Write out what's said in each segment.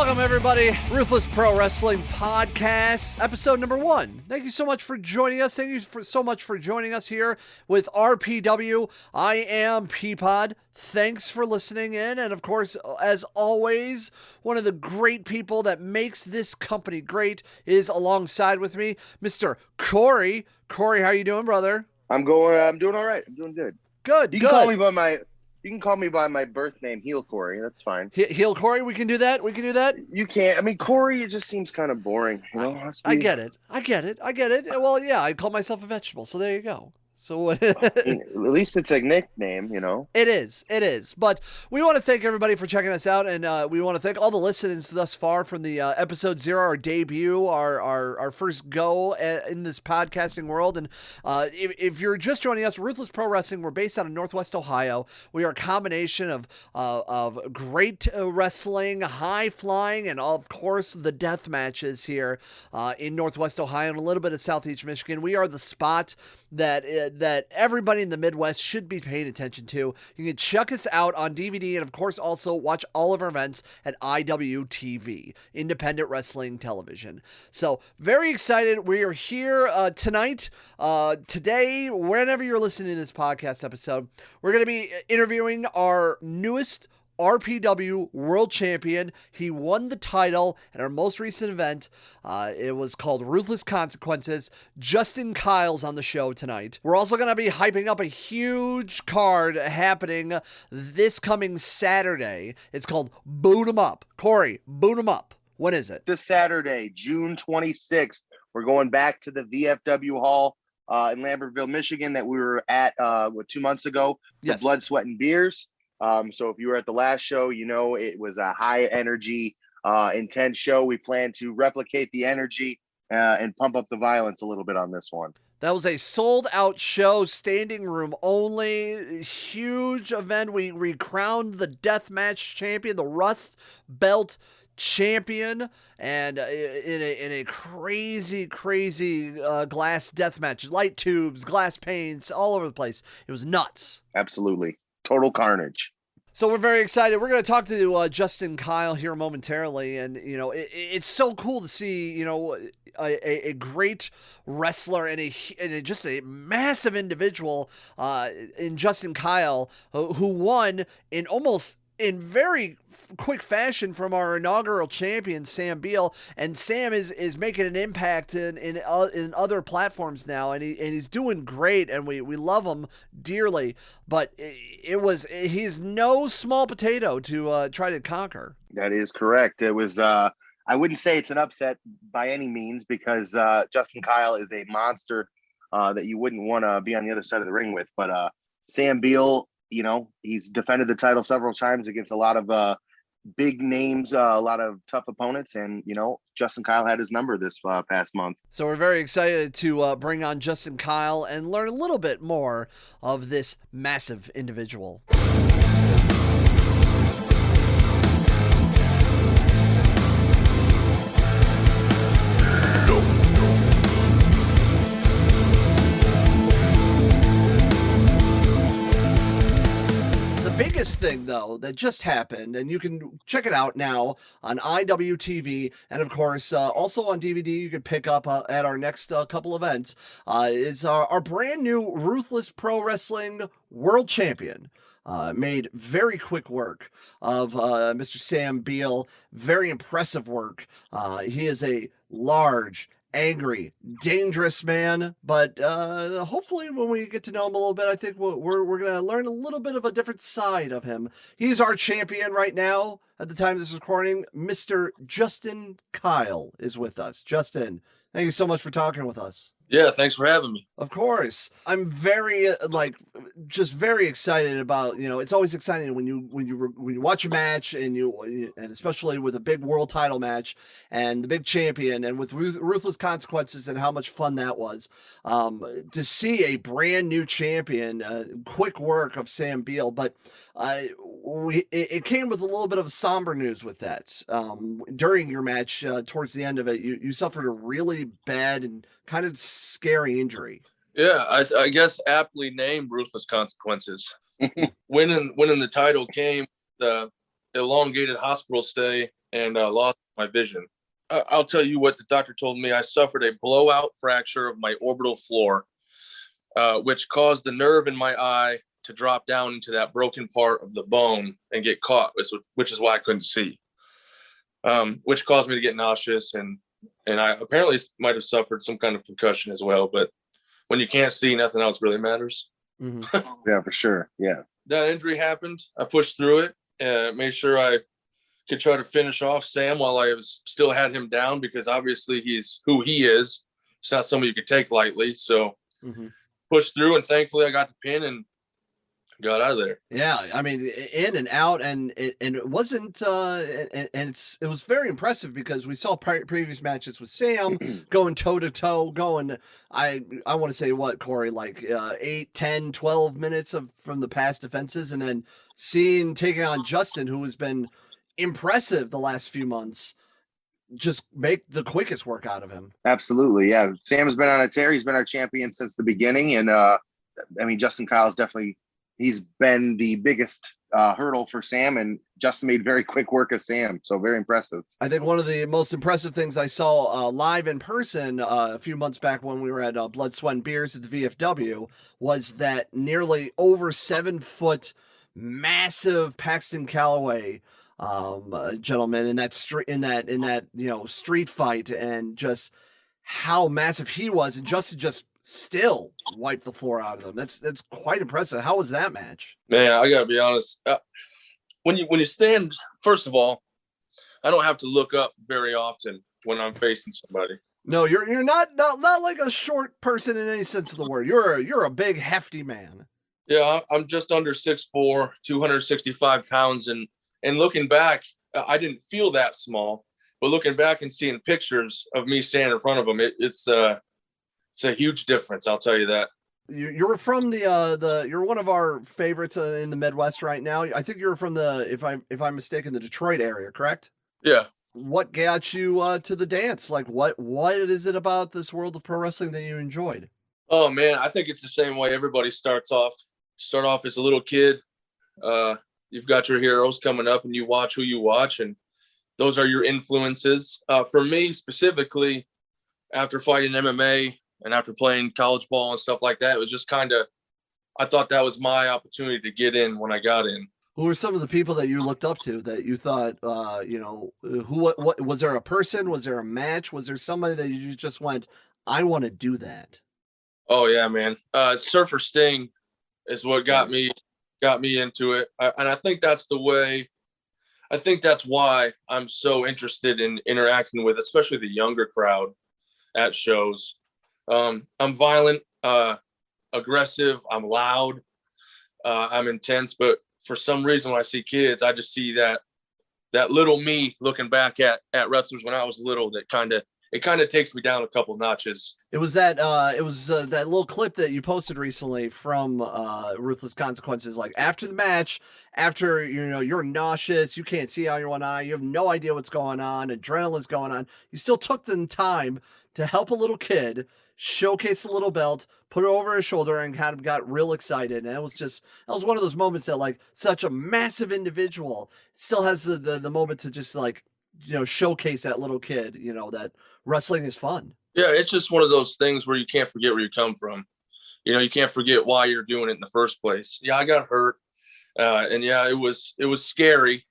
Welcome, everybody. Ruthless Pro Wrestling Podcast, episode number 1. Thank you so much for joining us. Thank you so much for joining us here with RPW. I am Peapod. Thanks for listening in. And of course, as always, one of the great people that makes this company great is alongside with me, Mr. Corey. Corey, how you doing, brother? I'm doing all right. I'm doing good. Good. You can call me by my birth name, Heel Corey. That's fine. Heel Corey, we can do that. You can't. I mean, Corey, it just seems kind of boring. You know, I get it. Well, yeah, I call myself a vegetable, so there you go. So at least it's a nickname, you know. It is. But we want to thank everybody for checking us out, and we want to thank all the listeners thus far from the episode 0, our debut, our first go in this podcasting world. And if you're just joining us, Ruthless Pro Wrestling, we're based out of Northwest Ohio. We are a combination of great wrestling, high flying, and of course the death matches here in Northwest Ohio and a little bit of Southeast Michigan. We are the spot that everybody in the Midwest should be paying attention to. You can check us out on DVD and, of course, also watch all of our events at IWTV, Independent Wrestling Television. So, very excited. We are here tonight, today, whenever you're listening to this podcast episode. We're going to be interviewing our newest RPW World Champion. He won the title at our most recent event. It was called Ruthless Consequences. Justin Kyle's on the show tonight. We're also going to be hyping up a huge card happening this coming Saturday. It's called Boot 'em Up. Corey, Boot 'em Up. When is it? This Saturday, June 26th. We're going back to the VFW Hall in Lambertville, Michigan that we were at 2 months ago. Yes. The Blood, Sweat, and Beers. So if you were at the last show, you know it was a high energy, intense show. We plan to replicate the energy and pump up the violence a little bit on this one. That was a sold-out show, standing room only, huge event. We crowned the deathmatch champion, the Rust Belt champion, and in a crazy glass deathmatch, light tubes, glass panes, all over the place. It was nuts. Absolutely. Total carnage. So we're very excited. We're going to talk to Justin Kyle here momentarily, and you know it's so cool to see a great wrestler and just a massive individual in Justin Kyle who won in very quick fashion from our inaugural champion, Sam Beale. And Sam is making an impact in other platforms now, and he's doing great, and we love him dearly. But he's no small potato to try to conquer. That is correct. It was I wouldn't say it's an upset by any means, because Justin Kyle is a monster that you wouldn't want to be on the other side of the ring with. But Sam Beale, you know, he's defended the title several times against a lot of big names, a lot of tough opponents. And, you know, Justin Kyle had his number this past month. So we're very excited to bring on Justin Kyle and learn a little bit more of this massive individual. Biggest thing though that just happened, and you can check it out now on IWTV, and of course also on DVD you can pick up at our next couple events, is our brand new Ruthless Pro Wrestling World Champion. Made very quick work of Mr. Sam Beale. Very impressive work. He is a large, angry, dangerous man, but hopefully when we get to know him a little bit, I think we're going to learn a little bit of a different side of him. He's our champion right now. At the time of this recording, Mr. Justin Kyle is with us. Justin, thank you so much for talking with us. Yeah, thanks for having me. Of course. I'm very just very excited about, it's always exciting when you watch a match and especially with a big world title match and the big champion and with Ruthless Consequences and how much fun that was. To see a brand new champion, quick work of Sam Beale, but it came with a little bit of somber news with that. During your match, towards the end of it, you suffered a really bad and kind of scary injury. Yeah, I guess aptly named Ruthless Consequences. winning the title came the elongated hospital stay and lost my vision. I'll tell you what the doctor told me. I suffered a blowout fracture of my orbital floor, which caused the nerve in my eye to drop down into that broken part of the bone and get caught, which is why I couldn't see, which caused me to get nauseous. And I apparently might have suffered some kind of concussion as well. But when you can't see, nothing else really matters. Mm-hmm. Yeah, for sure. Yeah. That injury happened. I pushed through it and made sure I could try to finish off Sam while I still had him down, because obviously he's who he is. It's not somebody you could take lightly. So pushed through, and thankfully I got the pin and got out of there. Yeah, I mean, in and out, and it wasn't, and it was very impressive, because we saw previous matches with Sam going toe to toe, going, I want to say what, Corey, like 8, 10, 12 minutes from the past defenses, and then taking on Justin, who has been impressive the last few months, just make the quickest work out of him. Absolutely. Yeah. Sam has been on a tear. He's been our champion since the beginning. And I mean, Justin Kyle's definitely, he's been the biggest hurdle for Sam, and Justin made very quick work of Sam. So very impressive. I think one of the most impressive things I saw live in person a few months back when we were at Blood, Sweat, and Beers at the VFW was that nearly over 7 foot massive Paxton Calloway gentleman in that street fight, and just how massive he was, and Justin just still wiped the floor out of them. That's quite impressive. How was that match? Man, I gotta be honest. When you stand, first of all, I don't have to look up very often when I'm facing somebody. No, you're not like a short person in any sense of the word. You're a big, hefty man. Yeah, I'm just under 6'4", 265 pounds, and looking back, I didn't feel that small. But looking back and seeing pictures of me standing in front of them, it's a huge difference. I'll tell you that. You're from you're one of our favorites in the Midwest right now. I think you're from if I'm mistaken, the Detroit area, correct? Yeah. What got you to the dance? Like, what is it about this world of pro wrestling that you enjoyed? Oh man, I think it's the same way everybody starts off. Start off as a little kid. You've got your heroes coming up, and you watch who you watch, and those are your influences. For me specifically, after fighting MMA and after playing college ball and stuff like that, it was just kind of, I thought that was my opportunity to get in when I got in. Who were some of the people that you looked up to that you thought, what was there a person? Was there a match? Was there somebody that you just went, I want to do that? Oh yeah, man. Surfer Sting is what got me into it. And I think that's why I'm so interested in interacting with, especially the younger crowd at shows. I'm violent, aggressive, I'm loud, I'm intense, but for some reason when I see kids, I just see that little me looking back at wrestlers when I was little. That it kind of takes me down a couple notches. It was that little clip that you posted recently from Ruthless Consequences. Like after the match, after you're nauseous, you can't see out your one eye, you have no idea what's going on, adrenaline's going on. You still took the time to help a little kid, showcase the little belt, put it over his shoulder, and kind of got real excited. And that was one of those moments that, like, such a massive individual still has the moment to just, like, showcase that little kid, that wrestling is fun. Yeah, it's just one of those things where you can't forget where you come from. You can't forget why you're doing it in the first place. Yeah, I got hurt. And yeah, it was scary.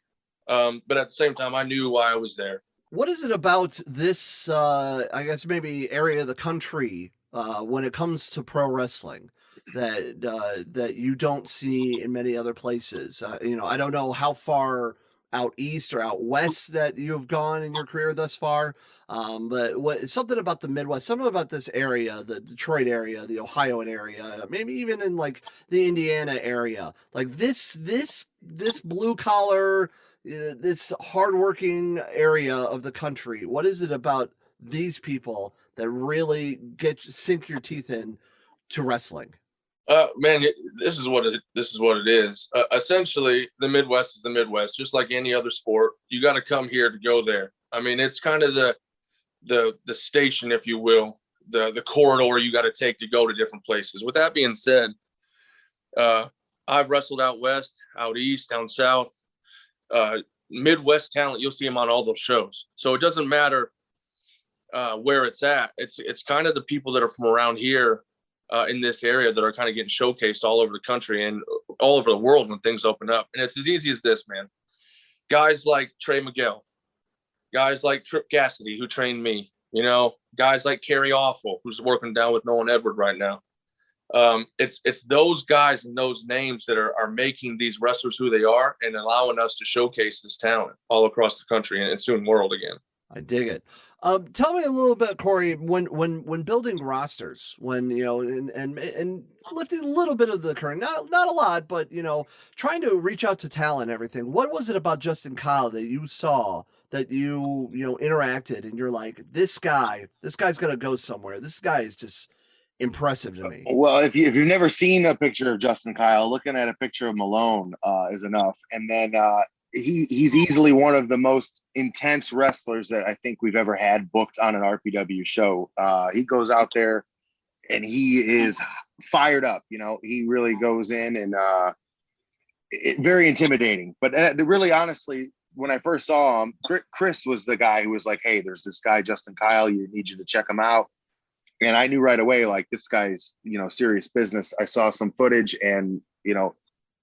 But at the same time, I knew why I was there. What is it about this, I guess maybe area of the country, when it comes to pro wrestling that you don't see in many other places? I don't know how far out east or out west that you have gone in your career thus far, but something about the Midwest, something about this area, the Detroit area, the Ohio area, maybe even in like the Indiana area, like this blue collar, this hardworking area of the country. What is it about these people that really sink your teeth in to wrestling? Man, this is what it is. Essentially, the Midwest is the Midwest, just like any other sport. You got to come here to go there. I mean, it's kind of the station, if you will, the corridor you got to take to go to different places. With that being said, I've wrestled out west, out east, down south. Midwest talent, you'll see them on all those shows. So it doesn't matter where it's at. It's kind of the people that are from around here in this area that are kind of getting showcased all over the country and all over the world when things open up. And it's as easy as this, man. Guys like Trey Miguel, guys like Trip Cassidy, who trained me, you know, guys like Kerry Awful, who's working down with Nolan Edward right now. It's those guys and those names that are making these wrestlers who they are and allowing us to showcase this talent all across the country and soon world again. I dig it. Tell me a little bit, Corey, when building rosters, when, you know, and lifting a little bit of the current, not a lot, but, you know, trying to reach out to talent and everything. What was it about Justin Kyle that you saw that you know, interacted and you're like, this guy's going to go somewhere. This guy is just impressive to me. Well, if you've never seen a picture of Justin Kyle, looking at a picture of Malone is enough. And then he's easily one of the most intense wrestlers that I think we've ever had booked on an RPW show. He goes out there and he is fired up. You know, he really goes in and very intimidating. But really, honestly, when I first saw him, Chris was the guy who was like, hey, there's this guy, Justin Kyle, need you to check him out. And I knew right away, like, this guy's, you know, serious business. I saw some footage and, you know,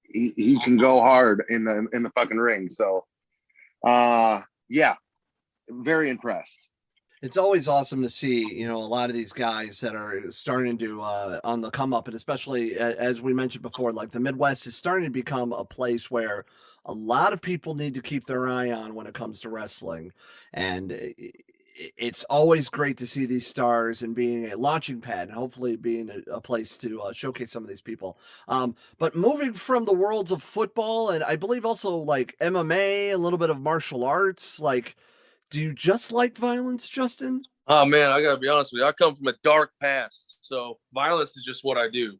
he can go hard in the fucking ring. So, yeah, very impressed. It's always awesome to see, you know, a lot of these guys that are starting to on the come up, and especially as we mentioned before, like the Midwest is starting to become a place where a lot of people need to keep their eye on when it comes to wrestling. And it's always great to see these stars and being a launching pad and hopefully being a place to showcase some of these people. But moving from the worlds of football and I believe also like MMA, a little bit of martial arts, like, do you just like violence, Justin? Oh man, I gotta be honest with you. I come from a dark past, so violence is just what I do.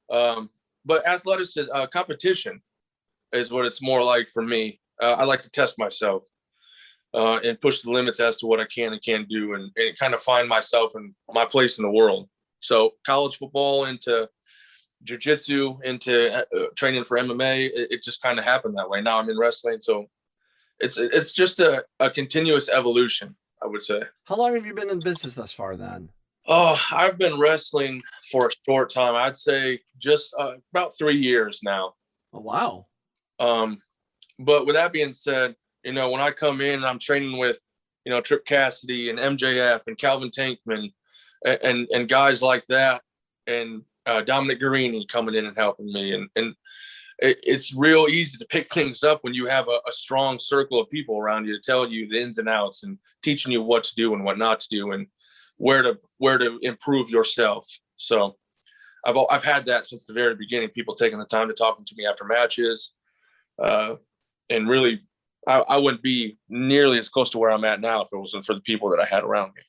But athleticism, competition is what it's more like for me. I like to test myself. And push the limits as to what I can and can't do and kind of find myself and my place in the world. So college football into jiu-jitsu, into training for MMA, it just kind of happened that way. Now I'm in wrestling. So it's just a continuous evolution, I would say. How long have you been in business thus far then? Oh, I've been wrestling for a short time. I'd say just about 3 years now. Oh, wow. But with that being said, you know, when I come in and I'm training with, you know, Trip Cassidy and MJF and Calvin Tankman and guys like that, and Dominic Guarini coming in and helping me. And it's real easy to pick things up when you have a strong circle of people around you to tell you the ins and outs and teaching you what to do and what not to do and where to improve yourself. So I've had that since the very beginning, people taking the time to talk to me after matches. And really, I wouldn't be nearly as close to where I'm at now if it wasn't for the people that I had around me.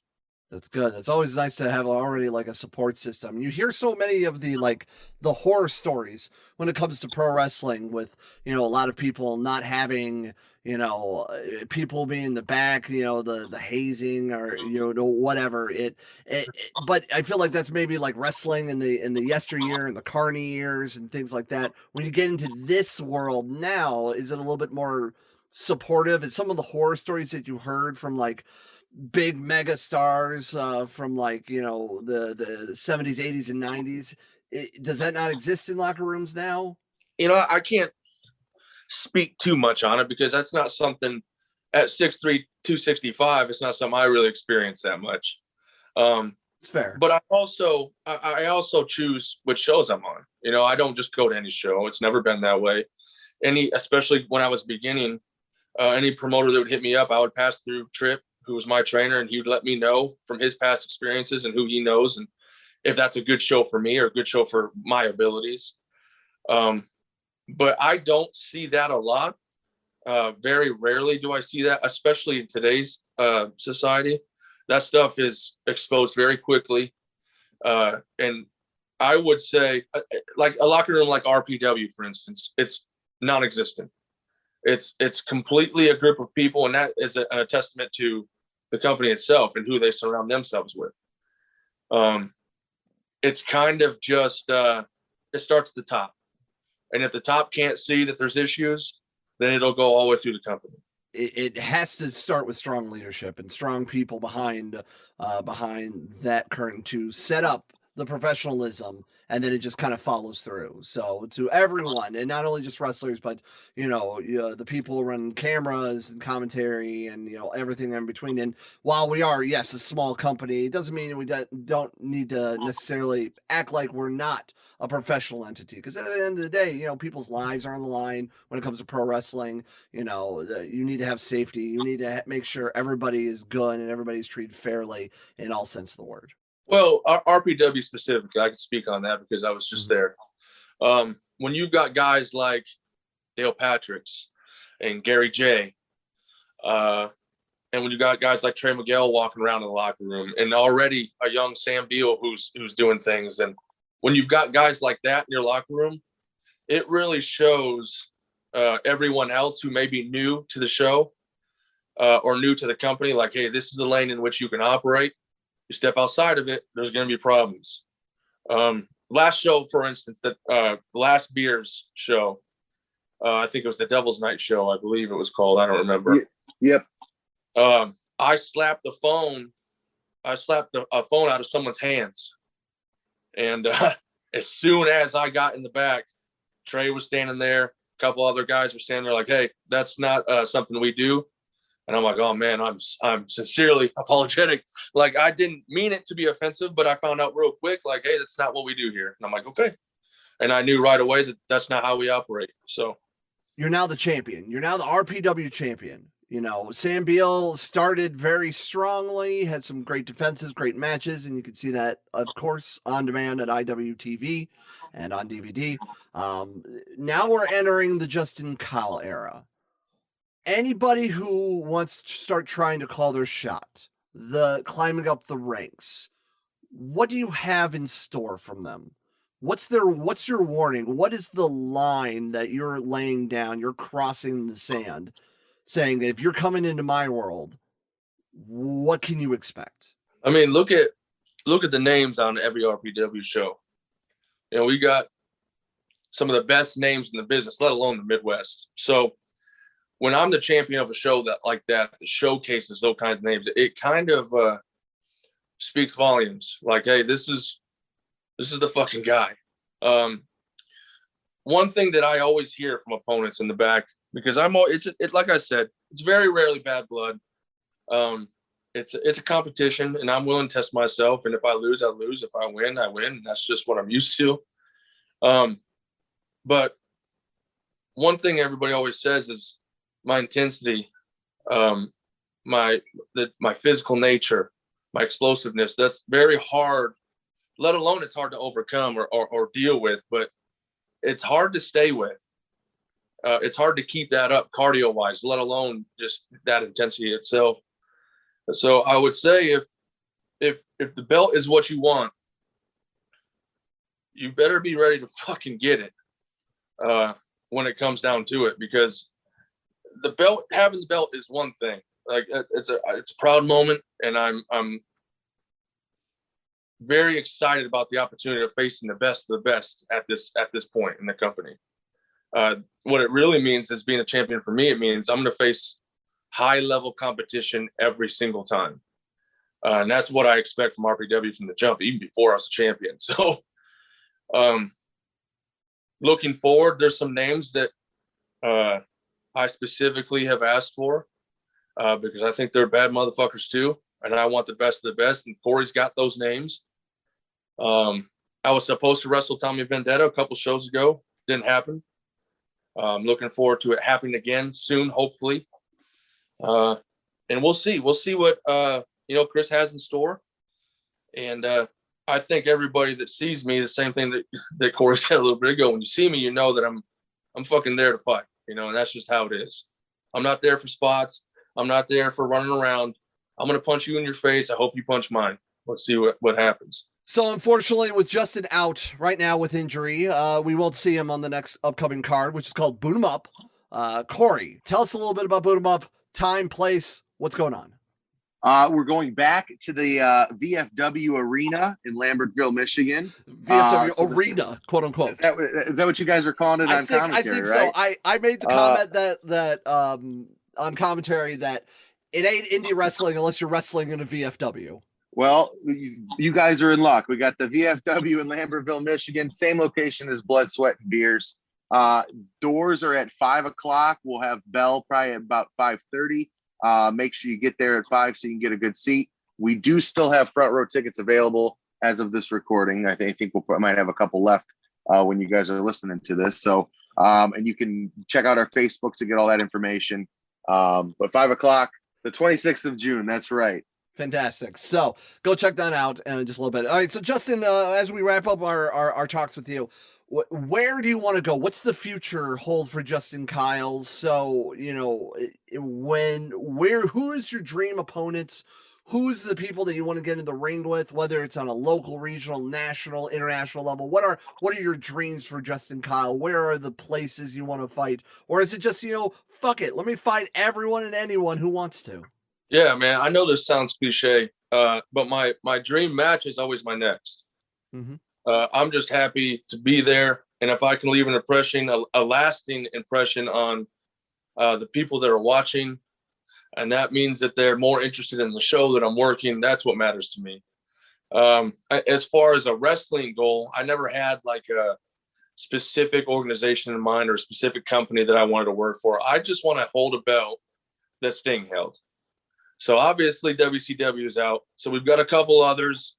That's good. It's always nice to have already like a support system. You hear so many of the horror stories when it comes to pro wrestling with, you know, a lot of people not having, you know, people being in the back, you know, the hazing or, you know, whatever but I feel like that's maybe like wrestling in the yesteryear and the Carney years and things like that. When you get into this world now, is it a little bit more supportive? And some of the horror stories that you heard from like big mega stars from like, you know, the 70s, 80s and 90s, does that not exist in locker rooms now? You know, I can't speak too much on it because that's not something at 6'3", 265. It's not something I really experience that much. It's fair. But I also choose which shows I'm on. You know, I don't just go to any show. It's never been that way. Especially when I was beginning, any promoter that would hit me up, I would pass through Trip, who was my trainer, and he would let me know from his past experiences and who he knows and if that's a good show for me or a good show for my abilities. But I don't see that a lot. Very rarely do I see that, especially in today's society. That stuff is exposed very quickly. And I would say like a locker room like RPW, for instance, it's non-existent. It's completely a group of people, and that is a testament to the company itself and who they surround themselves with. It's kind of just it starts at the top, and if the top can't see that there's issues, then it'll go all the way through the company. It has to start with strong leadership and strong people behind that curtain to set up the professionalism, and then it just kind of follows through. So to everyone, and not only just wrestlers, but the people running cameras and commentary and everything in between. And while we are, yes, a small company, it doesn't mean we don't need to necessarily act like we're not a professional entity, because at the end of the day, people's lives are on the line when it comes to pro wrestling. You need to have safety. You need to make sure everybody is good and everybody's treated fairly in all sense of the word. Well, RPW specifically, I can speak on that because I was just there. When you've got guys like Dale Patricks and Gary J, and when you got guys like Trey Miguel walking around in the locker room, and already a young Sam Beale who's doing things, and when you've got guys like that in your locker room, it really shows everyone else who may be new to the show or new to the company, like, hey, this is the lane in which you can operate. You step outside of it, there's going to be problems. Last show, for instance, the last Beers show, I think it was the Devil's Night show, I believe it was called. I don't remember. Yep. I slapped a phone out of someone's hands. And as soon as I got in the back, Trey was standing there. A couple other guys were standing there like, hey, that's not something we do. And I'm like, oh man, I'm sincerely apologetic. Like, I didn't mean it to be offensive, but I found out real quick, like, hey, that's not what we do here. And I'm like, okay. And I knew right away that that's not how we operate. So you're now the champion. You're now the RPW champion. Sam Beale started very strongly, had some great defenses, great matches, and you can see that, of course, on demand at IWTV and on DVD. Now we're entering the Justin Kyle era. Anybody who wants to start trying to call their shot, the climbing up the ranks, what do you have in store from them? What's your warning? What is the line that you're laying down, you're crossing in the sand, saying that if you're coming into my world, what can you expect? I mean, look at the names on every RPW show. We got some of the best names in the business, let alone the Midwest. So when I'm the champion of a show that showcases those kinds of names, it kind of speaks volumes. Like, hey, this is the fucking guy. One thing that I always hear from opponents in the back, because like I said, it's very rarely bad blood. It's a competition, and I'm willing to test myself. And if I lose, I lose. If I win, I win. And that's just what I'm used to. But one thing everybody always says is my intensity, my physical nature, my explosiveness. That's very hard. Let alone it's hard to overcome or deal with, but it's hard to stay with. It's hard to keep that up cardio wise, let alone just that intensity itself. So I would say if the belt is what you want, you better be ready to fucking get it when it comes down to it, because having the belt is one thing. Like, it's a proud moment, and I'm very excited about the opportunity of facing the best of the best at this point in the company. What it really means is being a champion for me. It means I'm going to face high level competition every single time. And that's what I expect from RPW from the jump, even before I was a champion. So looking forward, there's some names that I specifically have asked for because I think they're bad motherfuckers too. And I want the best of the best. And Corey's got those names. I was supposed to wrestle Tommy Vendetta a couple shows ago. Didn't happen. Looking forward to it happening again soon, hopefully. And we'll see. We'll see what Chris has in store. And I think everybody that sees me, the same thing that Corey said a little bit ago. When you see me, you know that I'm fucking there to fight. And that's just how it is. I'm not there for spots. I'm not there for running around. I'm gonna punch you in your face. I hope you punch mine. Let's see what happens. So unfortunately, with Justin out right now with injury, we won't see him on the next upcoming card, which is called Boot 'Em Up. Corey, tell us a little bit about Boot 'Em Up, time, place, what's going on? We're going back to the VFW Arena in Lambertville, Michigan. VFW So Arena, quote unquote. Is that what you guys are calling it on commentary? I think right? so. I made the comment that on commentary that it ain't indie wrestling unless you're wrestling in a VFW. Well, you guys are in luck. We got the VFW in Lambertville, Michigan, same location as Blood, Sweat, and Beers. Doors are at 5:00. We'll have bell probably at about 5:30. Make sure you get there at 5 so you can get a good seat. We do still have front row tickets available as of this recording. I think we might have a couple left when you guys are listening to this. So, and you can check out our Facebook to get all that information. But 5:00, the 26th of June. That's right. Fantastic. So go check that out in just a little bit. All right. So Justin, as we wrap up our talks with you, where do you want to go? What's the future hold for Justin Kyle? So, who is your dream opponents? Who's the people that you want to get in the ring with, whether it's on a local, regional, national, international level? What are your dreams for Justin Kyle? Where are the places you want to fight? Or is it just, fuck it, let me fight everyone and anyone who wants to? Yeah, man, I know this sounds cliche, but my dream match is always my next. Mm-hmm. I'm just happy to be there. And if I can leave an impression, a lasting impression on the people that are watching, and that means that they're more interested in the show that I'm working, that's what matters to me. As far as a wrestling goal, I never had like a specific organization in mind or a specific company that I wanted to work for. I just want to hold a belt that Sting held. So obviously WCW is out. So we've got a couple others.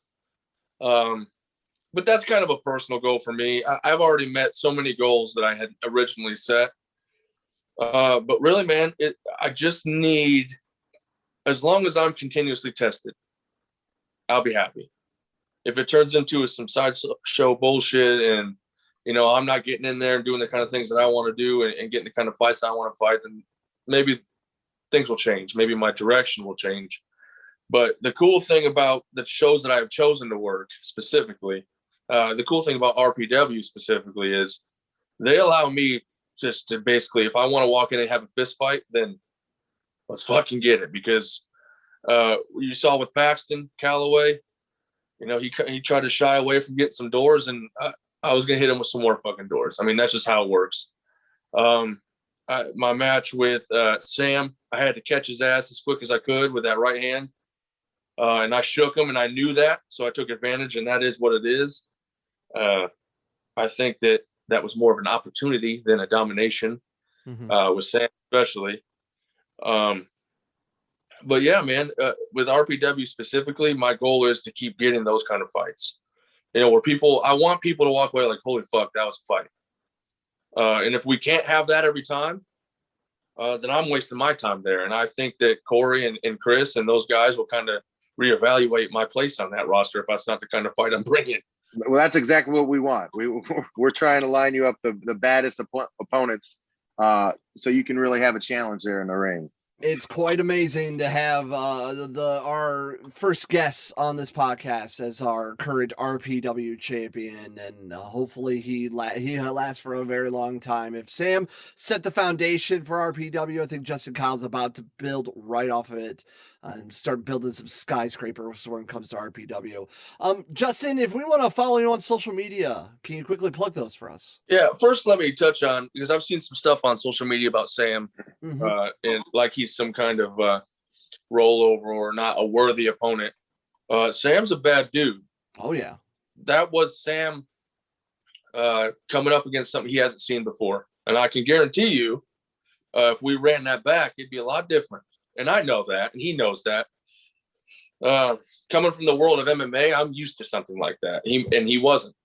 But that's kind of a personal goal for me. I've already met so many goals that I had originally set. But really, man, I just need, as long as I'm continuously tested, I'll be happy. If it turns into some sideshow bullshit and, I'm not getting in there and doing the kind of things that I want to do and getting the kind of fights I want to fight, then maybe things will change. Maybe my direction will change. But the cool thing about the shows that I have chosen to work specifically, the cool thing about RPW specifically is they allow me just to basically, if I want to walk in and have a fist fight, then let's fucking get it. Because you saw with Paxton Calloway, he tried to shy away from getting some doors, and I was going to hit him with some more fucking doors. I mean, that's just how it works. My match with Sam, I had to catch his ass as quick as I could with that right hand. And I shook him, and I knew that, so I took advantage, and that is what it is. I think that was more of an opportunity than a domination, with Sam especially. But yeah, man, with RPW specifically, my goal is to keep getting those kind of fights. Where I want people to walk away like, holy fuck, that was a fight. And if we can't have that every time, then I'm wasting my time there. And I think that Corey and Chris and those guys will kind of reevaluate my place on that roster if that's not the kind of fight I'm bringing. Well, that's exactly what we want. We're trying to line you up the baddest opponents so you can really have a challenge there in the ring. It's quite amazing to have our first guest on this podcast as our current RPW champion, and hopefully he lasts for a very long time. If Sam set the foundation for RPW, I think Justin Kyle's about to build right off of it and start building some skyscrapers when it comes to RPW. Justin, if we want to follow you on social media, can you quickly plug those for us? Yeah, first let me touch on, because I've seen some stuff on social media about Sam, and like he's some kind of rollover or not a worthy opponent. Sam's a bad dude. Oh yeah, that was Sam coming up against something he hasn't seen before, and I can guarantee you, if we ran that back, it'd be a lot different. And I know that, and he knows that. Coming from the world of MMA, I'm used to something like that. He wasn't,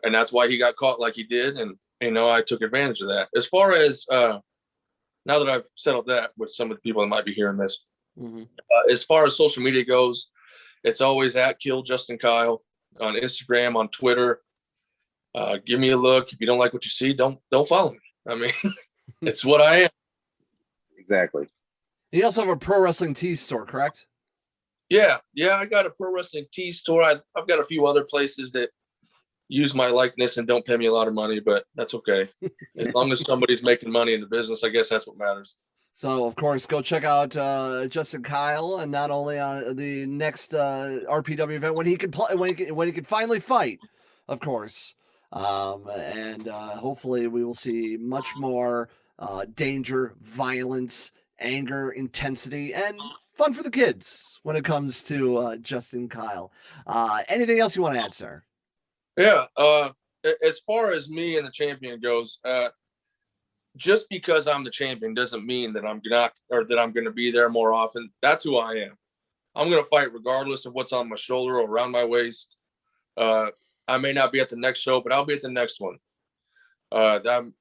and that's why he got caught like he did. And I took advantage of that. As far as now that I've settled that with some of the people that might be hearing this, as far as social media goes, it's always at Kill Justin Kyle on Instagram, on Twitter. Give me a look. If you don't like what you see, don't follow me. I mean, it's what I am. Exactly. You also have a pro wrestling tees store, correct? Yeah. I got a pro wrestling tees store. I've got a few other places that use my likeness and don't pay me a lot of money, but that's okay. As long as somebody's making money in the business, I guess that's what matters. So, of course, go check out Justin Kyle, and not only on the next RPW event when he can play, when he can finally fight, of course, and hopefully we will see much more danger, violence, anger, intensity, and fun for the kids when it comes to Justin Kyle. Anything else you want to add, sir? Yeah. As far as me and the champion goes, just because I'm the champion doesn't mean that I'm not, or that I'm going to be there more often. That's who I am. I'm going to fight regardless of what's on my shoulder or around my waist. I may not be at the next show, but I'll be at the next one.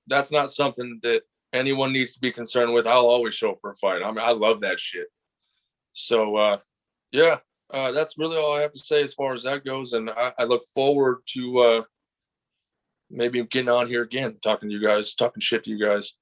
That's not something that anyone needs to be concerned with. I'll always show up for a fight. I love that shit. So, yeah, that's really all I have to say as far as that goes. And I look forward to maybe getting on here again, talking to you guys, talking shit to you guys.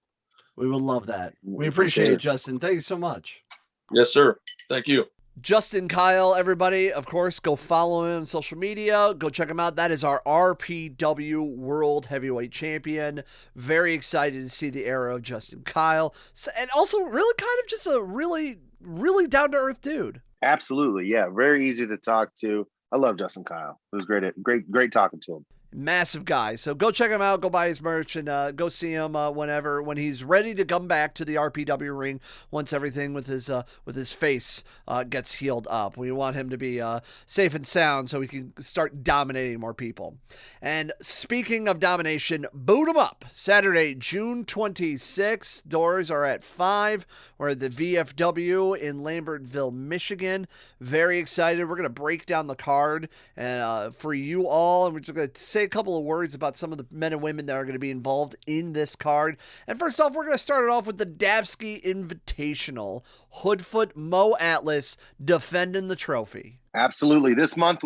We would love that. We appreciate it, Justin. Thank you so much. Yes, sir. Thank you. Justin Kyle, everybody, of course, go follow him on social media. Go check him out. That is our RPW World Heavyweight Champion. Very excited to see the era of Justin Kyle. So, and also really kind of just a really, really down-to-earth dude. Absolutely. Yeah. Very easy to talk to. I love Justin Kyle. It was great talking to him. Massive guy. So go check him out, go buy his merch, and go see him when he's ready to come back to the RPW ring once everything with his face gets healed up. We want him to be safe and sound so he can start dominating more people. And speaking of domination, boot 'em up. Saturday, June 26th. Doors are at 5. We're at the VFW in Lambertville, Michigan. Very excited. We're going to break down the card and for you all, and we're just going to say a couple of words about some of the men and women that are going to be involved in this card. And first off, we're going to start it off with the Dabski Invitational. Hoodfoot Mo Atlas defending the trophy. Absolutely. This month,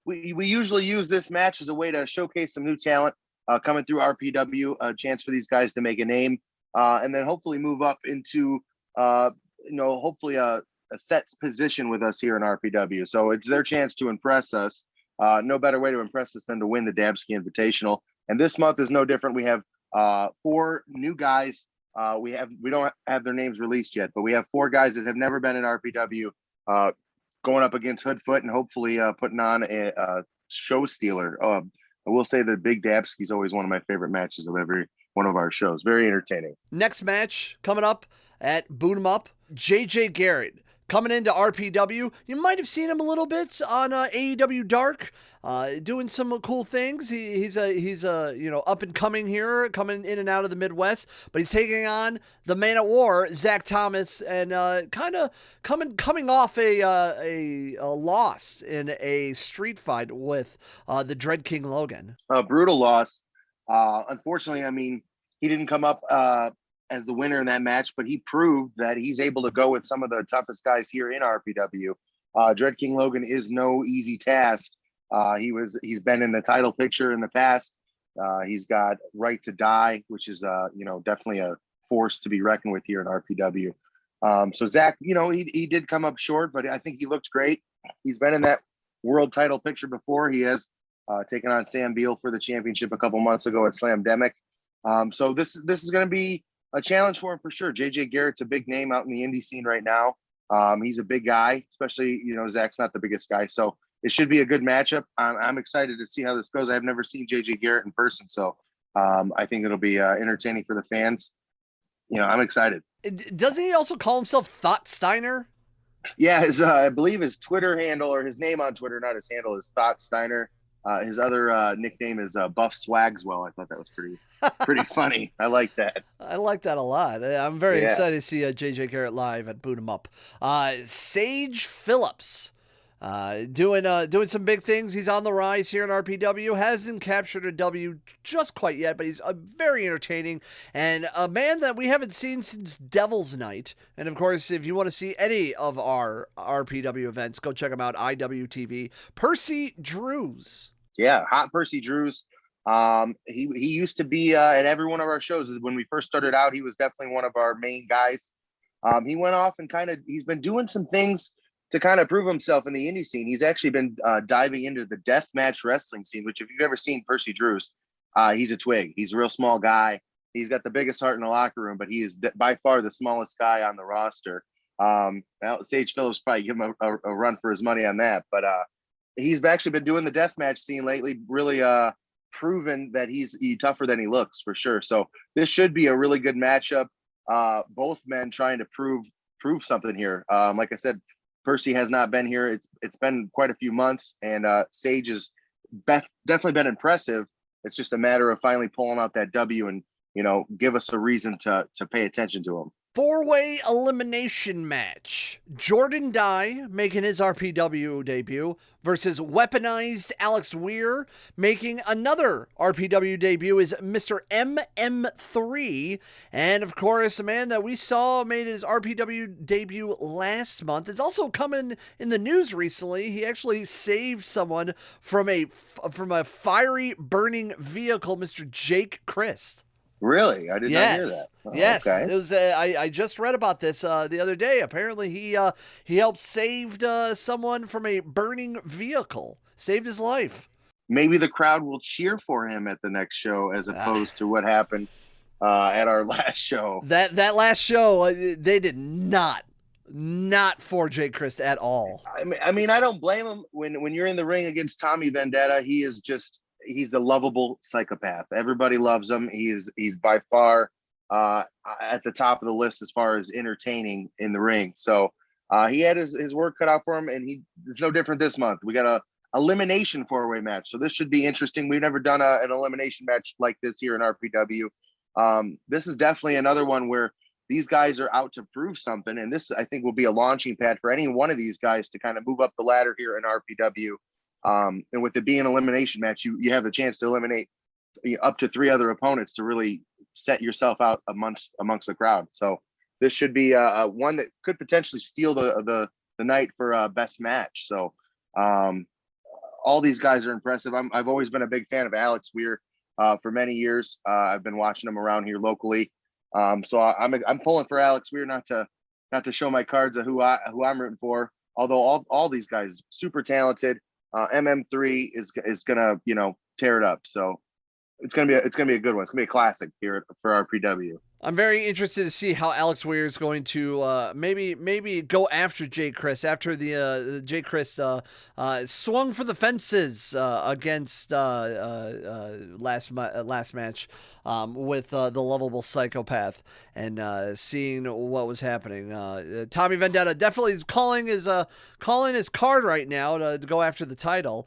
we usually use this match as a way to showcase some new talent coming through RPW, a chance for these guys to make a name, and then hopefully move up into, hopefully a set position with us here in RPW. So it's their chance to impress us. No better way to impress us than to win the Dabski Invitational. And this month is no different. We have 4 new guys. We don't have their names released yet, but we have 4 guys that have never been in RPW going up against Hoodfoot and hopefully putting on a show stealer. I will say the Big Dabski is always one of my favorite matches of every one of our shows. Very entertaining. Next match coming up at Boot 'em Up, JJ Garrett. Coming into RPW, you might have seen him a little bit on AEW Dark, doing some cool things. He's up and coming here, coming in and out of the Midwest, but he's taking on the man at war, Zach Thomas, and kind of coming off a loss in a street fight with the Dread King Logan. A brutal loss. Unfortunately, I mean, he didn't come up as the winner in that match, but he proved that he's able to go with some of the toughest guys here in RPW. Dread King Logan is no easy task. He's been in the title picture in the past. He's got Right to Die, which is definitely a force to be reckoned with here in RPW. So Zach, he did come up short, but I think he looked great. He's been in that world title picture before. He has taken on Sam Beale for the championship a couple months ago at Slamdemic. So this is going to be a challenge for him for sure. JJ Garrett's a big name out in the indie scene right now. He's a big guy, especially, Zach's not the biggest guy. So it should be a good matchup. I'm excited to see how this goes. I've never seen JJ Garrett in person. So I think it'll be entertaining for the fans. I'm excited. Doesn't he also call himself Thought Steiner? Yeah, I believe his Twitter handle, or his name on Twitter, not his handle, is Thought Steiner. His other nickname is Buff Swagswell. I thought that was pretty funny. I like that. I like that a lot. I'm very excited to see JJ Garrett live at Boot 'em Up. Sage Phillips doing some big things. He's on the rise here in RPW. Hasn't captured a W just quite yet, but he's very entertaining and a man that we haven't seen since Devil's Night. And of course, if you want to see any of our RPW events, go check him out. IWTV. Percy Drews. Yeah, hot Percy Drews. He used to be at every one of our shows. When we first started out, he was definitely one of our main guys. He went off and he's been doing some things to kind of prove himself in the indie scene. He's actually been diving into the deathmatch wrestling scene, which if you've ever seen Percy Drews, he's a twig. He's a real small guy. He's got the biggest heart in the locker room, but he is by far the smallest guy on the roster. Sage Phillips probably give him a run for his money on that, but he's actually been doing the deathmatch scene lately, really proven that he's tougher than he looks for sure. So this should be a really good matchup. Both men trying to prove something here. Like I said, Percy has not been here. It's been quite a few months, and Sage has definitely been impressive. It's just a matter of finally pulling out that W and, give us a reason to pay attention to him. 4-way elimination match. Jordan Dye making his RPW debut versus weaponized Alex Weir making another RPW debut is Mr. MM3. And of course, a man that we saw made his RPW debut last month. It's also coming in the news recently. He actually saved someone from a fiery burning vehicle, Mr. Jake Christ. Really? I did not hear that. Oh, yes. Okay. It was. I just read about this the other day. Apparently, he helped saved someone from a burning vehicle. Saved his life. Maybe the crowd will cheer for him at the next show as opposed to what happened at our last show. That last show, they did not for Jay Christ at all. I mean, I don't blame him. When you're in the ring against Tommy Vendetta, he's the lovable psychopath. Everybody loves him. He's by far at the top of the list as far as entertaining in the ring. So he had his work cut out for him, and it's no different this month. We got a elimination 4-way match, so this should be interesting. We've never done an elimination match like this here in RPW. This is definitely another one where these guys are out to prove something, and this, I think, will be a launching pad for any one of these guys to kind of move up the ladder here in RPW. And with it being an elimination match, you have the chance to eliminate up to 3 other opponents to really set yourself out amongst the crowd. So this should be one that could potentially steal the night for best match. So all these guys are impressive. I've always been a big fan of Alex Weir for many years. I've been watching him around here locally. So I'm pulling for Alex Weir, not to show my cards of who I'm rooting for. Although all these guys super talented. MM3 is gonna tear it up. So it's gonna be a good one. It's gonna be a classic here for RPW. I'm very interested to see how Alex Weir is going to maybe go after Jay Chris after the Jay Chris swung for the fences against last match with the lovable psychopath, and seeing what was happening. Tommy Vendetta definitely is calling his card right now to go after the title.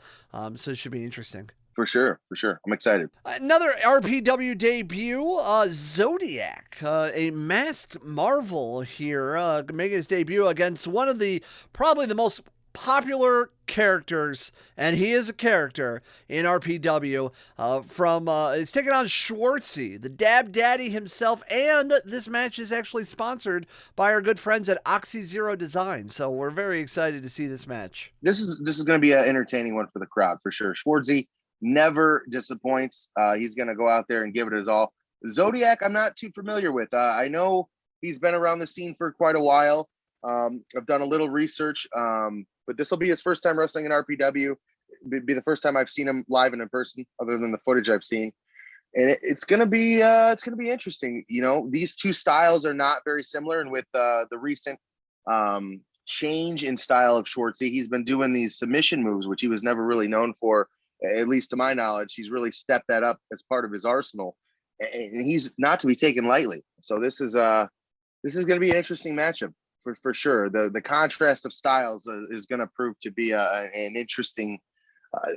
So it should be interesting. For sure. I'm excited. Another RPW debut, Zodiac, a masked marvel here, making his debut against one of probably the most popular characters, and he is a character in RPW, he's taking on Schwartzy, the Dab Daddy himself, and this match is actually sponsored by our good friends at Oxy Zero Design, so we're very excited to see this match. This is going to be an entertaining one for the crowd, for sure. Schwartzy never disappoints. He's going to go out there and give it his all. Zodiac, I'm not too familiar with. I know he's been around the scene for quite a while. I've done a little research, but this will be his first time wrestling in RPW. It'll be the first time I've seen him live and in person, other than the footage I've seen. And it's going to be interesting. These two styles are not very similar, and with the recent change in style of Schwartzy, he's been doing these submission moves, which he was never really known for. At least to my knowledge, he's really stepped that up as part of his arsenal, and he's not to be taken lightly. So this is going to be an interesting matchup for sure. The contrast of styles is going to prove to be an interesting.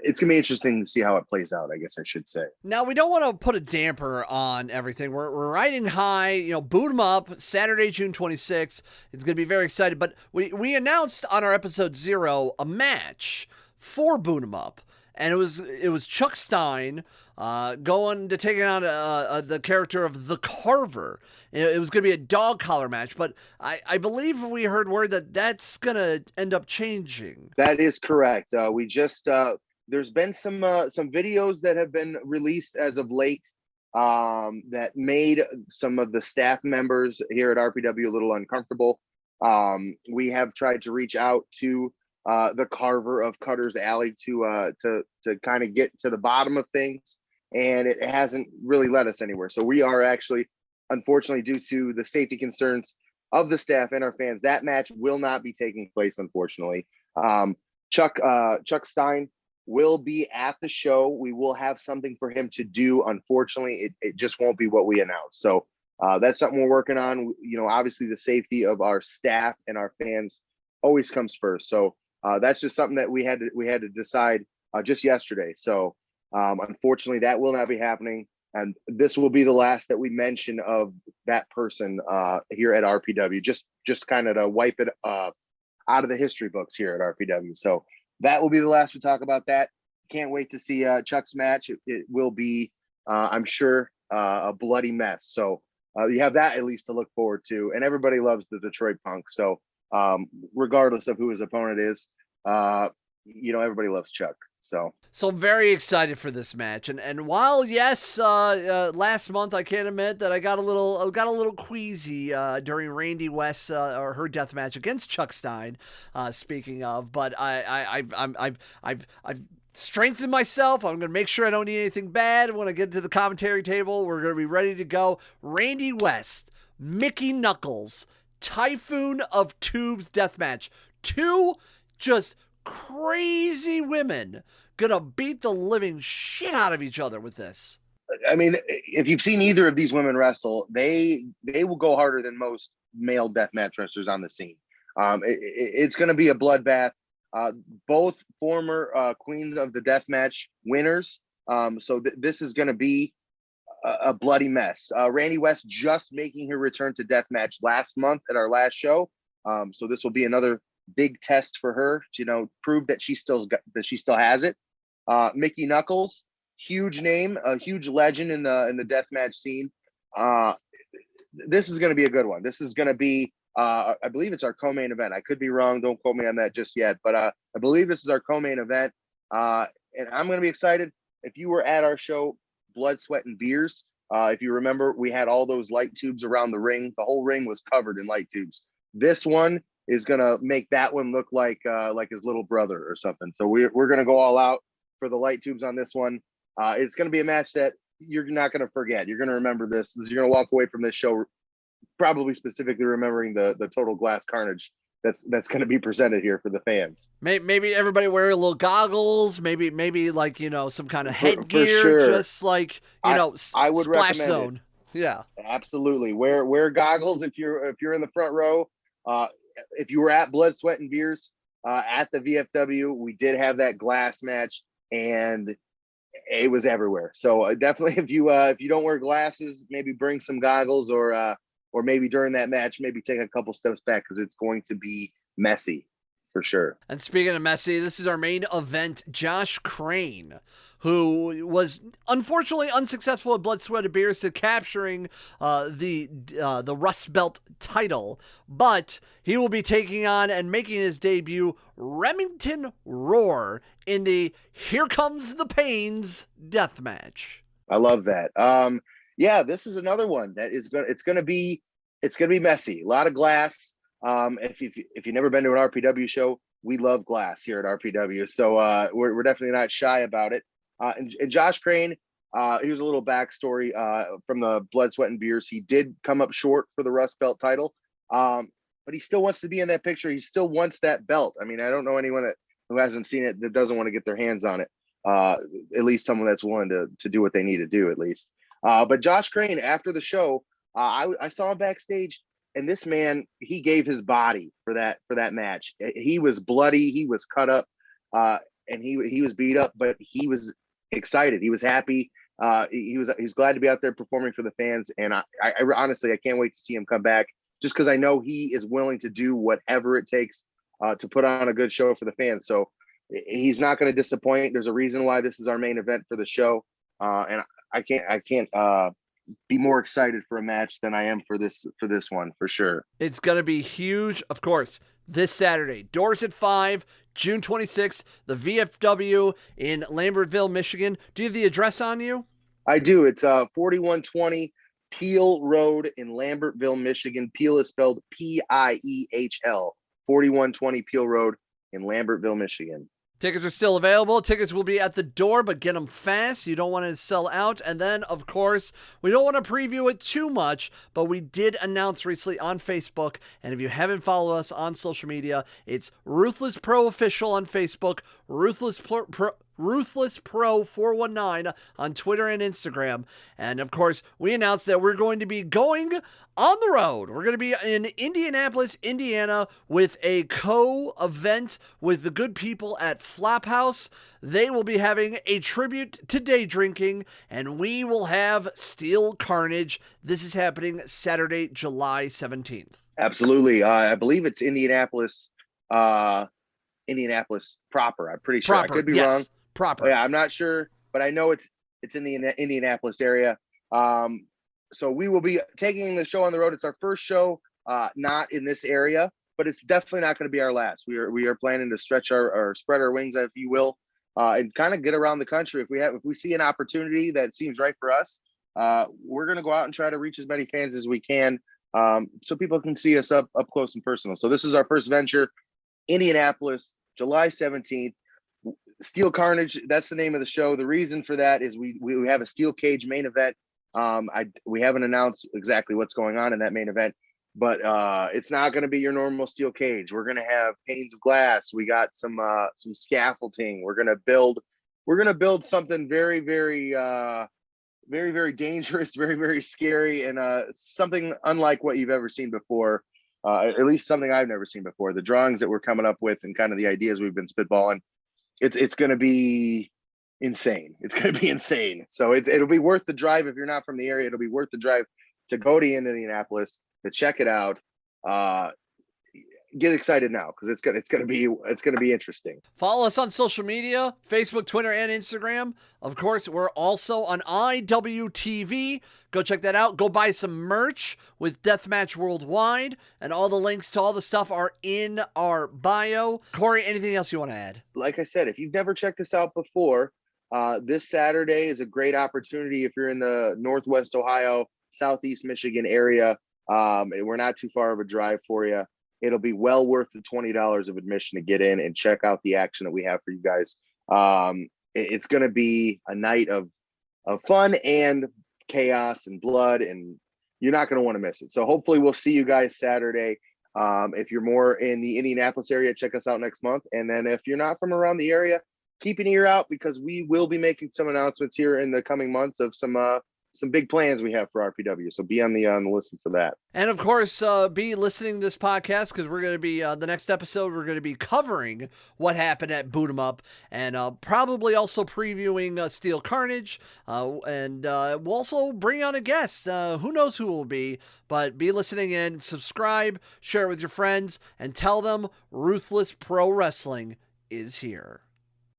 It's going to be interesting to see how it plays out, I guess I should say. Now, we don't want to put a damper on everything. We're riding high, boot 'em up, Saturday, June 26th. It's going to be very excited. But we announced on our episode 0 a match for boot 'em up. And it was Chuck Stein going to take on the character of the Carver. It was going to be a dog collar match, but I believe we heard word that's going to end up changing. That is correct. We just there's been some videos that have been released as of late that made some of the staff members here at RPW a little uncomfortable. We have tried to reach out to the Carver of Cutter's Alley to kind of get to the bottom of things. and it hasn't really led us anywhere. So we are actually, unfortunately, due to the safety concerns of the staff and our fans, that match will not be taking place, unfortunately. Chuck Stein will be at the show. We will have something for him to do. Unfortunately, it just won't be what we announced. So that's something we're working on. You know, obviously the safety of our staff and our fans always comes first. So that's just something that we had to decide just yesterday. So unfortunately, that will not be happening. And this will be the last that we mention of that person here at RPW, just kind of to wipe it out of the history books here at RPW. So that will be the last we talk about that. Can't wait to see Chuck's match. It will be, I'm sure, a bloody mess. So you have that at least to look forward to. And everybody loves the Detroit Punk. So regardless of who his opponent is, you know, everybody loves Chuck. So I'm very excited for this match. And while yes, last month I can't admit that I got a little queasy during Randy West or her death match against Chuck Stein. Speaking of, but I've strengthened myself. I'm gonna make sure I don't need anything bad when I get to the commentary table. We're gonna be ready to go. Randy West, Mickey Knuckles, Typhoon of Tubes death match. Two just crazy women gonna beat the living shit out of each other with this. I mean, if you've seen either of these women wrestle, they will go harder than most male deathmatch wrestlers on the scene. It's going to be a bloodbath. Both former queens of the deathmatch winners. So this is going to be a bloody mess. Randy West just making her return to deathmatch last month at our last show. So this will be another big test for her to, you know, prove that she still has it. Mickey Knuckles, huge name, a huge legend in the deathmatch scene. This is going to be a good one. This is going to be, I believe it's our co-main event. I could be wrong. Don't quote me on that just yet. But I believe this is our co-main event. And I'm going to be excited. If you were at our show, Blood, Sweat, and Beers, if you remember, we had all those light tubes around the ring. The whole ring was covered in light tubes. This one is going to make that one look like his little brother or something. So we're going to go all out for the light tubes on this one. It's going to be a match that you're not going to forget. You're going to remember this. You're going to walk away from this show probably specifically remembering the total glass carnage that's going to be presented here for the fans. Maybe everybody wear a little goggles, maybe like, you know, some kind of headgear, for sure. Just like, you know, I would splash recommend zone. It. Yeah, absolutely. Wear goggles if you're in the front row. If you were at Blood, Sweat, and Beers at the VFW, we did have that glass match, and it was everywhere. So definitely, if you don't wear glasses, maybe bring some goggles, or maybe during that match, maybe take a couple steps back because it's going to be messy for sure. And speaking of messy, this is our main event. Josh Crane, who was unfortunately unsuccessful at Blood, Sweat, and Beers to capturing the Rust Belt title, but he will be taking on and making his debut Remington Roar in the Here Comes the Pains death match. I love that. Yeah, this is another one that is it's gonna be messy. A lot of glass. If you've never been to an RPW show, we love glass here at RPW, so we're definitely not shy about it. And Josh Crane, here's a little backstory from the Blood, Sweat, and Beers. He did come up short for the Rust Belt title, but he still wants to be in that picture. He still wants that belt. I mean, I don't know anyone who hasn't seen it that doesn't want to get their hands on it. At least someone that's willing to do what they need to do, at least. But Josh Crane, after the show, I saw him backstage, and this man, he gave his body for that match. He was bloody, he was cut up, and he was beat up, but he was excited. He was happy. He's glad to be out there performing for the fans. And I honestly, I can't wait to see him come back, just because I know he is willing to do whatever it takes to put on a good show for the fans. So he's not going to disappoint. There's a reason why this is our main event for the show. And I can't be more excited for a match than I am for this one, for sure. It's going to be huge, of course, this Saturday. Doors at 5, June 26th, the VFW in Lambertville, Michigan. Do you have the address on you? I do. It's 4120 Peel Road in Lambertville, Michigan. Peel is spelled P-I-E-H-L. 4120 Peel Road in Lambertville, Michigan. Tickets are still available. Tickets will be at the door, but get them fast. You don't want to sell out. And then, of course, we don't want to preview it too much, but we did announce recently on Facebook, and if you haven't followed us on social media, it's Ruthless Pro Official on Facebook, Ruthless Pro 419 on Twitter and Instagram. And of course, we announced that we're going to be going on the road. We're going to be in Indianapolis, Indiana with a co-event with the good people at Flophouse. They will be having a tribute to day drinking, and we will have Steel Carnage. This is happening Saturday, July 17th. Absolutely. I believe it's Indianapolis proper. I'm pretty sure. Proper, I could be yes. wrong. Proper. Yeah, I'm not sure, but I know it's in the Indianapolis area. So we will be taking the show on the road. It's our first show, not in this area, but it's definitely not going to be our last. We are planning to stretch or spread our wings, if you will, and kind of get around the country. If we see an opportunity that seems right for us, we're going to go out and try to reach as many fans as we can, so people can see us up close and personal. So this is our first venture, Indianapolis, July 17th. Steel Carnage, that's the name of the show. The reason for that is we have a steel cage main event. We haven't announced exactly what's going on in that main event, but it's not going to be your normal steel cage. We're going to have panes of glass. We got some scaffolding. We're going to build something very, very, very, very dangerous, very, very scary, and something unlike what you've ever seen before. At least something I've never seen before. The drawings that we're coming up with and kind of the ideas we've been spitballing. It's going to be insane. It's going to be insane. So it'll be worth the drive. If you're not from the area, it'll be worth the drive to go to Indianapolis to check it out. Get excited now, because it's going to be interesting. Follow us on social media, Facebook, Twitter, and Instagram. Of course, we're also on IWTV. Go check that out. Go buy some merch with Deathmatch Worldwide, and all the links to all the stuff are in our bio. Corey, anything else you want to add? Like I said, if you've never checked us out before, this Saturday is a great opportunity if you're in the Northwest Ohio, Southeast Michigan area. We're not too far of a drive for you. It'll be well worth the $20 of admission to get in and check out the action that we have for you guys. It's going to be a night of fun and chaos and blood, and you're not going to want to miss it. So hopefully we'll see you guys Saturday. If you're more in the Indianapolis area, check us out next month. And then if you're not from around the area, keep an ear out, because we will be making some announcements here in the coming months of some big plans we have for RPW. So be on the listen for that. And of course, be listening to this podcast, because we're going to be, the next episode, we're going to be covering what happened at Boot 'em Up, and probably also previewing Steel Carnage. And we'll also bring on a guest. Who knows who it will be, but be listening in, subscribe, share it with your friends, and tell them Ruthless Pro Wrestling is here.